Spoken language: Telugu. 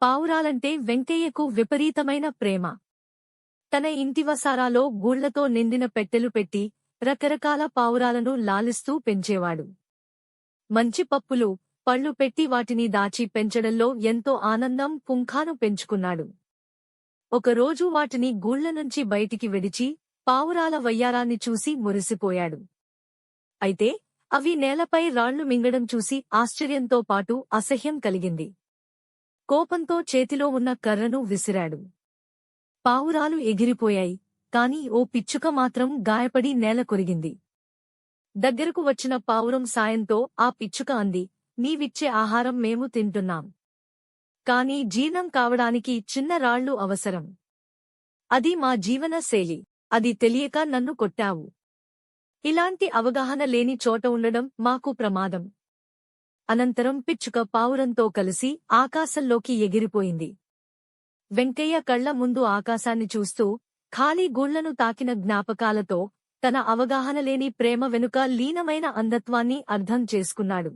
పావురాలంటే వెంకయ్యకు విపరీతమైన ప్రేమ. తన ఇంటి వసారాలో గూళ్లతో నిండిన పెట్టెలు పెట్టి రకరకాల పావురాలను లాలిస్తూ పెంచేవాడు. మంచి పప్పులు, పళ్ళు పెట్టి వాటిని దాచి పెంచడంలో ఎంతో ఆనందం పుంఖాను పెంచుకున్నాడు. ఒకరోజు వాటిని గూళ్లనుంచి బయటికి విడిచి పావురాల వయ్యారాన్ని చూసి మురిసిపోయాడు. అయితే అవి నేలపై రాళ్లు మింగడం చూసి ఆశ్చర్యంతో పాటు అసహ్యం కలిగింది. కోపంతో చేతిలో ఉన్న కర్రను విసిరాడు. పావురాలు ఎగిరిపోయాయి, కాని ఓ పిచ్చుక మాత్రం గాయపడి నేల కొరిగింది. దగ్గరకు వచ్చిన పావురం సాయంతో ఆ పిచ్చుక అంది, నీవిచ్చే ఆహారం మేము తింటున్నాం. కాని జీర్ణం కావడానికి చిన్న రాళ్లు అవసరం. అది మా జీవన శైలి. అది తెలియక నన్ను కొట్టావు. ఇలాంటి అవగాహన లేని చోట ఉండడం మాకు ప్రమాదం. అనంతరం పిచ్చుక పావురంతో కలిసి ఆకాశంలోకి ఎగిరిపోయింది. వెంకయ్య కళ్ల ముందు ఆకాశాన్ని చూస్తూ, ఖాళీ గూళ్లను తాకిన జ్ఞాపకాలతో తన అవగాహనలేని ప్రేమ వెనుక లీనమైన అంధత్వాన్ని అర్థం చేసుకున్నాడు.